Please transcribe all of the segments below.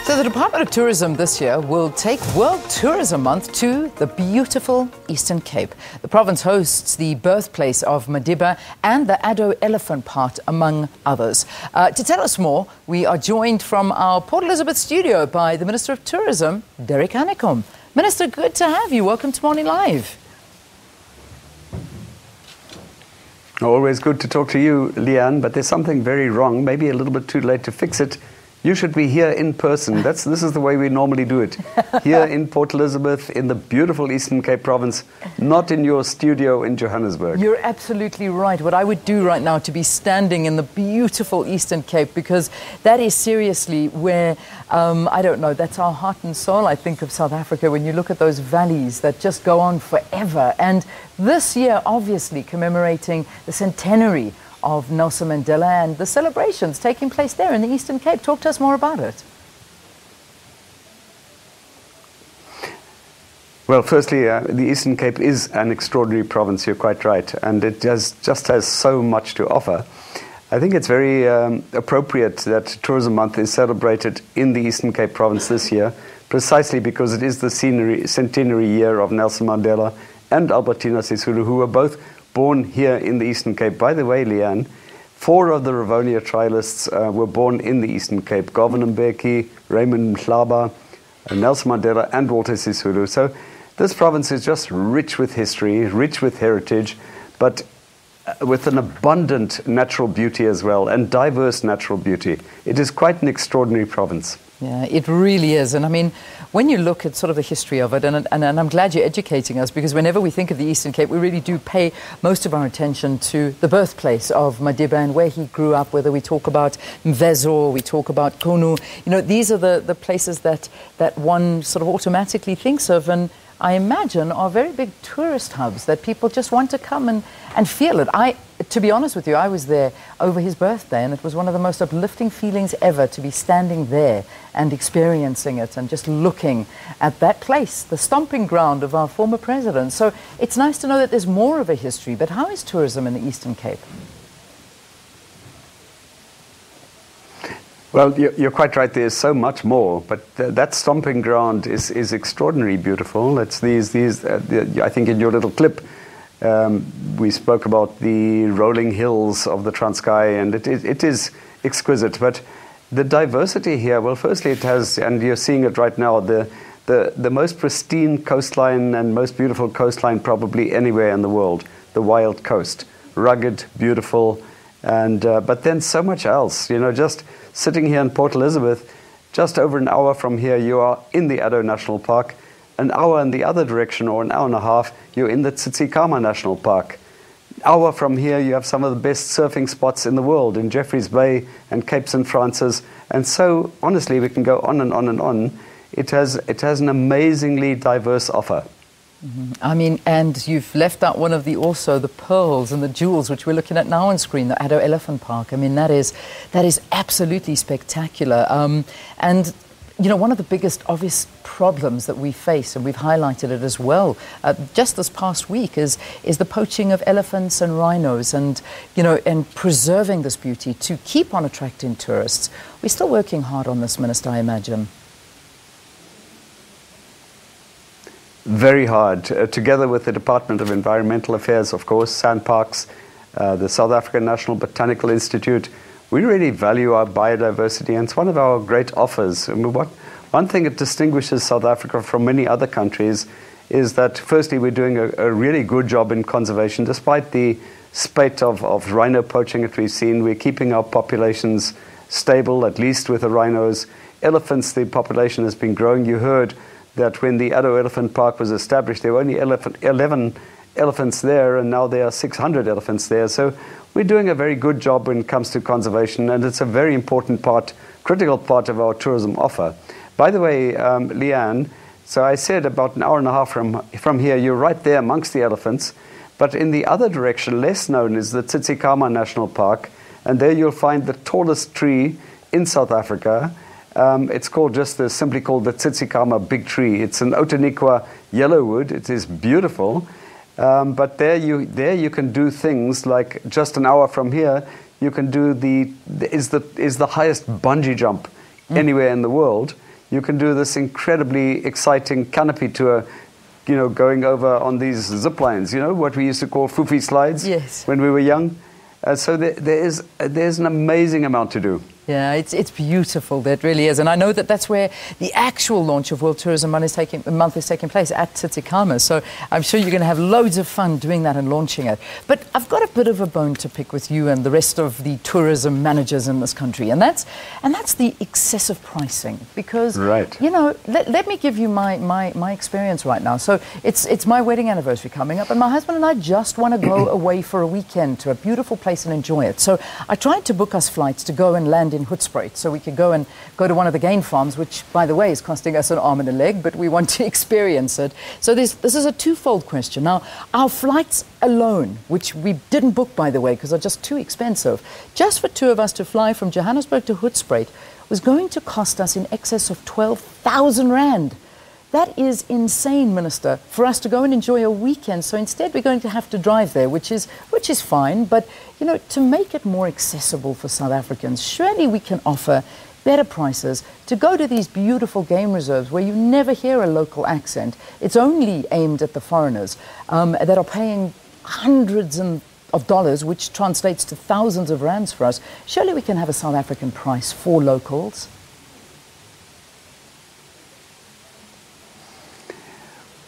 So the Department of Tourism this year will take World Tourism Month to the beautiful Eastern Cape. The province hosts the birthplace of Madiba and the Addo Elephant Park, among others. To tell us more, we are joined from our Port Elizabeth studio by the Minister of Tourism, Derek Hanekom. Minister, good to have you. Welcome to Morning Live. Always good to talk to you, Leanne, but there's something very wrong, maybe a little bit too late to fix it. You should be here in person. This is the way we normally do it. Here in Port Elizabeth, in the beautiful Eastern Cape province, not in your studio in Johannesburg. You're absolutely right. What I would do right now to be standing in the beautiful Eastern Cape, because that is seriously where, I don't know, that's our heart and soul, I think, of South Africa, when you look at those valleys that just go on forever. And this year, obviously, commemorating the centenary of Nelson Mandela and the celebrations taking place there in the Eastern Cape. Talk to us more about it. Well, firstly, the Eastern Cape is an extraordinary province, you're quite right, and it just has so much to offer. I think it's very appropriate that Tourism Month is celebrated in the Eastern Cape province this year, precisely because it is the centenary year of Nelson Mandela and Albertina Sisulu, who were both born here in the Eastern Cape. By the way, Leanne, 4 of the Rivonia trialists were born in the Eastern Cape: Govan Mbeki, Raymond Mhlaba, Nelson Mandela, and Walter Sisulu. So this province is just rich with history, rich with heritage, but with an abundant natural beauty as well, and diverse natural beauty. It is quite an extraordinary province. Yeah, it really is. And I mean, when you look at sort of the history of it, and I'm glad you're educating us, because whenever we think of the Eastern Cape, we really do pay most of our attention to the birthplace of Madiba and where he grew up, whether we talk about Mvezo, we talk about Kunu. You know, these are the places that one sort of automatically thinks of, and I imagine are very big tourist hubs that people just want to come and feel it. To be honest with you, I was there over his birthday, and it was one of the most uplifting feelings ever to be standing there and experiencing it and just looking at that place, the stomping ground of our former president. So it's nice to know that there's more of a history. But how is tourism in the Eastern Cape? Well, you're quite right. There's so much more, but that stomping ground is extraordinarily beautiful. It's I think in your little clip, we spoke about the rolling hills of the Transkei, and it is exquisite. But the diversity here, well, firstly it has, and you're seeing it right now, the most pristine coastline and most beautiful coastline probably anywhere in the world, the Wild Coast. Rugged, beautiful, and but then so much else. You know, just sitting here in Port Elizabeth, just over an hour from here, you are in the Addo National Park. An hour in the other direction, or an hour and a half, you're in the Tsitsikamma National Park. An hour from here, you have some of the best surfing spots in the world in Jeffreys Bay and Cape St. Francis. And so, honestly, we can go on and on and on. It has an amazingly diverse offer. Mm-hmm. I mean, and you've left out one of the pearls and the jewels, which we're looking at now on screen, the Addo Elephant Park. I mean, that is absolutely spectacular. And you know, one of the biggest obvious problems that we face, and we've highlighted it as well, just this past week, is the poaching of elephants and rhinos, and you know, and preserving this beauty to keep on attracting tourists. We're still working hard on this, Minister, I imagine. Very hard, together with the Department of Environmental Affairs, of course, SANParks, the South African National Botanical Institute. We really value our biodiversity, and it's one of our great offers. I mean, one thing that distinguishes South Africa from many other countries is that, firstly, we're doing a really good job in conservation. Despite the spate of rhino poaching that we've seen, we're keeping our populations stable, at least with the rhinos. Elephants, the population has been growing. You heard that when the Addo Elephant Park was established, there were only 11 elephants there, and now there are 600 elephants there. So we're doing a very good job when it comes to conservation, and it's a very important part, critical part of our tourism offer. By the way, Leanne, so I said about an hour and a half from here, you're right there amongst the elephants, but in the other direction, less known, is the Tsitsikamma National Park, and there you'll find the tallest tree in South Africa. It's simply called the Tsitsikamma Big Tree. It's an Outeniqua yellowwood. It is beautiful. But there you can do things like, just an hour from here, you can do the highest bungee jump anywhere in the world. You can do this incredibly exciting canopy tour, you know, going over on these zip lines, you know, what we used to call foofy slides when we were young. So there's an amazing amount to do. Yeah, it's beautiful. That really is. And I know that that's where the actual launch of World Tourism Month is taking place, at Tsitsikamma. So I'm sure you're going to have loads of fun doing that and launching it. But I've got a bit of a bone to pick with you and the rest of the tourism managers in this country. And that's the excessive pricing. Because, you know, let me give you my experience right now. So it's my wedding anniversary coming up, and my husband and I just want to go away for a weekend to a beautiful place and enjoy it. So I tried to book us flights to go and land in Hoedspruit, so we could go to one of the game farms, which, by the way, is costing us an arm and a leg, but we want to experience it. So this is a twofold question. Now, our flights alone, which we didn't book, by the way, because they're just too expensive, just for two of us to fly from Johannesburg to Hoedspruit, was going to cost us in excess of 12,000 Rand. That is insane, Minister, for us to go and enjoy a weekend. So instead we're going to have to drive there, which is fine. But, you know, to make it more accessible for South Africans, surely we can offer better prices to go to these beautiful game reserves where you never hear a local accent. It's only aimed at the foreigners that are paying hundreds of dollars, which translates to thousands of rands for us. Surely we can have a South African price for locals.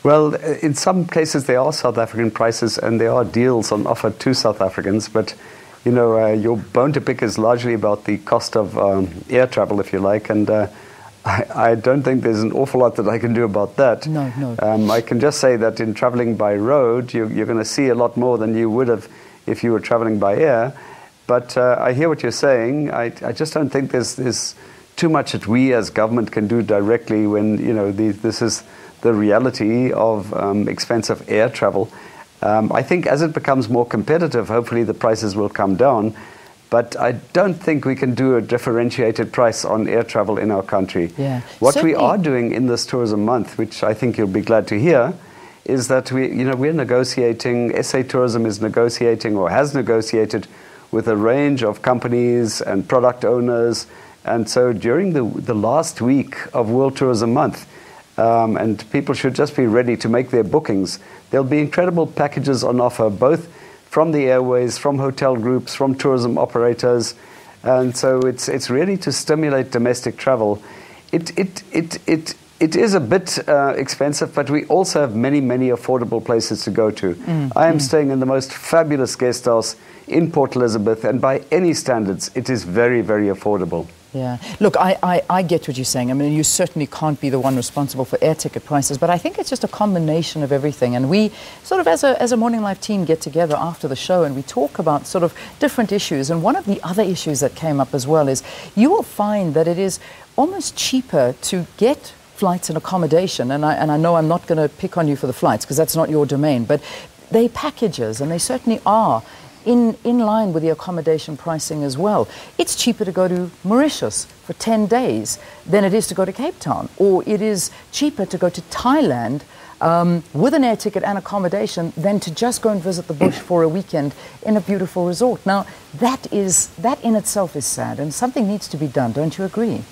Well, in some places there are South African prices and there are deals on offer to South Africans, but you know, your bone to pick is largely about the cost of air travel, if you like, and I don't think there's an awful lot that I can do about that. No. I can just say that in traveling by road, you're going to see a lot more than you would have if you were traveling by air. But I hear what you're saying. I just don't think there's too much that we as government can do directly when, you know, this is the reality of expensive air travel. I think as it becomes more competitive, hopefully the prices will come down. But I don't think we can do a differentiated price on air travel in our country. Yeah. What we are doing in this tourism month, which I think you'll be glad to hear, is that we're negotiating, SA Tourism is negotiating or has negotiated with a range of companies and product owners. And so during the last week of World Tourism Month, and people should just be ready to make their bookings, there'll be incredible packages on offer, both from the airways, from hotel groups, from tourism operators. And so it's really to stimulate domestic travel. It is a bit expensive, but we also have many affordable places to go to. I am staying in the most fabulous guest house in Port Elizabeth, and by any standards, it is very affordable. Yeah. Look, I get what you're saying. I mean, you certainly can't be the one responsible for air ticket prices, but I think it's just a combination of everything. And we sort of, as a Morning Live team, get together after the show and we talk about sort of different issues. And one of the other issues that came up as well is you will find that it is almost cheaper to get flights and accommodation. And I know I'm not going to pick on you for the flights because that's not your domain, but they packages, and they certainly are in line with the accommodation pricing as well. It's cheaper to go to Mauritius for 10 days than it is to go to Cape Town, or it is cheaper to go to Thailand with an air ticket and accommodation than to just go and visit the bush for a weekend in a beautiful resort. Now, that in itself is sad, and something needs to be done. Don't you agree?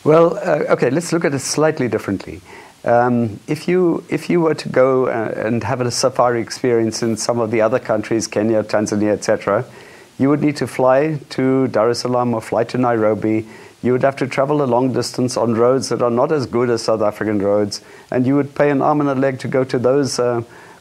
Well, okay, let's look at it slightly differently. If you were to go and have a safari experience in some of the other countries, Kenya, Tanzania, etc., you would need to fly to Dar es Salaam or fly to Nairobi. You would have to travel a long distance on roads that are not as good as South African roads, and you would pay an arm and a leg to go to those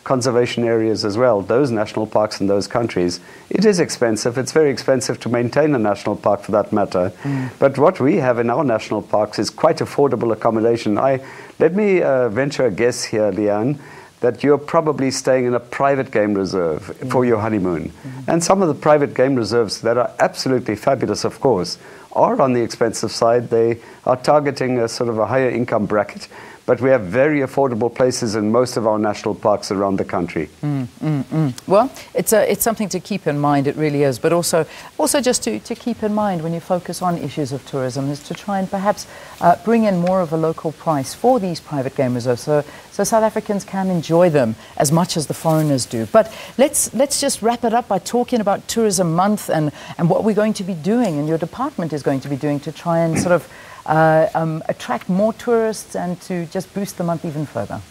conservation areas as well, those national parks in those countries. It is expensive. It's very expensive to maintain a national park, for that matter. But what we have in our national parks is quite affordable accommodation. Let me venture a guess here, Leanne, that you're probably staying in a private game reserve for your honeymoon. And some of the private game reserves that are absolutely fabulous, of course, are on the expensive side. They are targeting a sort of a higher income bracket. but we have very affordable places in most of our national parks around the country. Well, it's something to keep in mind, it really is, but also just to keep in mind when you focus on issues of tourism is to try and perhaps bring in more of a local price for these private game reserves so South Africans can enjoy them as much as the foreigners do. But let's just wrap it up by talking about Tourism Month and what we're going to be doing and your department is going to be doing to try and sort of attract more tourists and to just boost the month even further.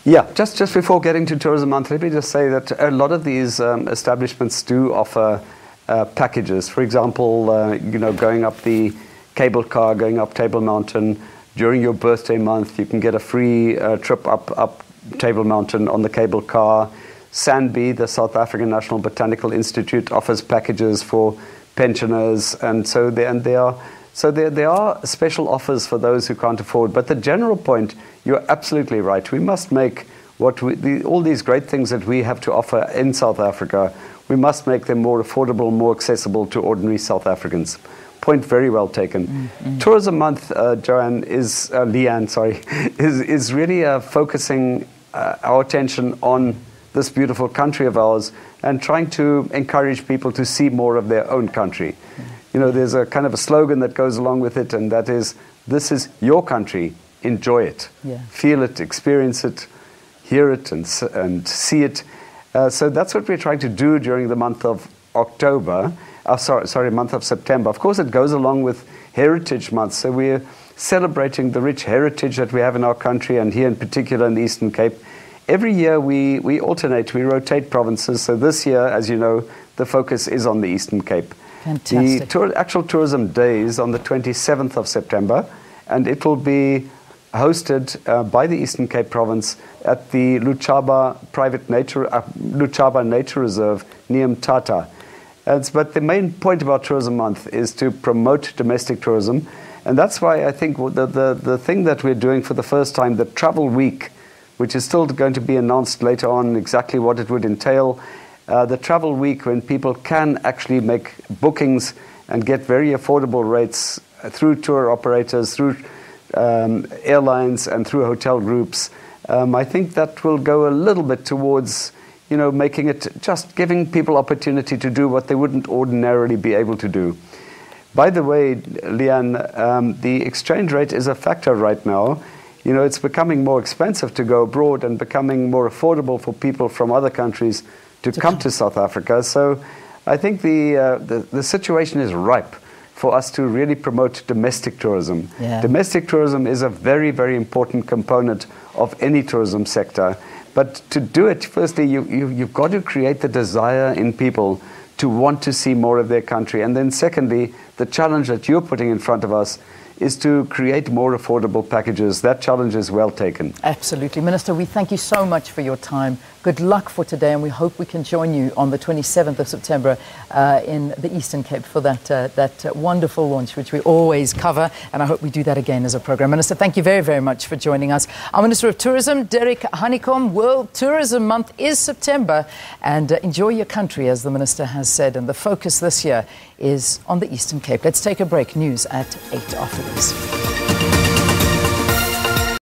Yeah, just before getting to Tourism Month, let me just say that a lot of these establishments do offer packages. For example, going up the cable car, going up Table Mountain. During your birthday month, you can get a free trip up Table Mountain on the cable car. SANBI, the South African National Botanical Institute, offers packages for pensioners, and so there are special offers for those who can't afford. But the general point, you're absolutely right. We must make all these great things that we have to offer in South Africa, we must make them more affordable, more accessible to ordinary South Africans. Point very well taken. Tourism Month, Leanne, is really focusing our attention on this beautiful country of ours and trying to encourage people to see more of their own country. You know, there's a kind of a slogan that goes along with it, and that is, this is your country, enjoy it. Yeah. Feel it, experience it, hear it, and see it. So that's what we're trying to do during the month of October. Month of September. Of course, it goes along with Heritage Month, so we're celebrating the rich heritage that we have in our country, and here in particular in the Eastern Cape. Every year we alternate, we rotate provinces. So this year, as you know, the focus is on the Eastern Cape. Fantastic. The actual tourism day is on the 27th of September, and it will be hosted by the Eastern Cape province at the Luchaba Nature Reserve near Mthatha. But the main point about Tourism Month is to promote domestic tourism, and that's why I think the thing that we're doing for the first time, the Travel Week, which is still going to be announced later on exactly what it would entail. The Travel Week, when people can actually make bookings and get very affordable rates through tour operators, through airlines and through hotel groups. I think that will go a little bit towards, making it just giving people opportunity to do what they wouldn't ordinarily be able to do. By the way, Leanne, the exchange rate is a factor right now. It's becoming more expensive to go abroad and becoming more affordable for people from other countries to come to South Africa. So I think the situation is ripe for us to really promote domestic tourism. Yeah. Domestic tourism is a very, very important component of any tourism sector. But to do it, firstly, you've got to create the desire in people to want to see more of their country. And then secondly, the challenge that you're putting in front of us is to create more affordable packages. That challenge is well taken. Absolutely. Minister, we thank you so much for your time. Good luck for today, and we hope we can join you on the 27th of September in the Eastern Cape for that wonderful launch, which we always cover, and I hope we do that again as a program. Minister, thank you very, very much for joining us. Our Minister of Tourism, Derek Hanekom. World Tourism Month is September, and enjoy your country, as the Minister has said, and the focus this year is on the Eastern Cape. Let's take a break. News at 8 after this.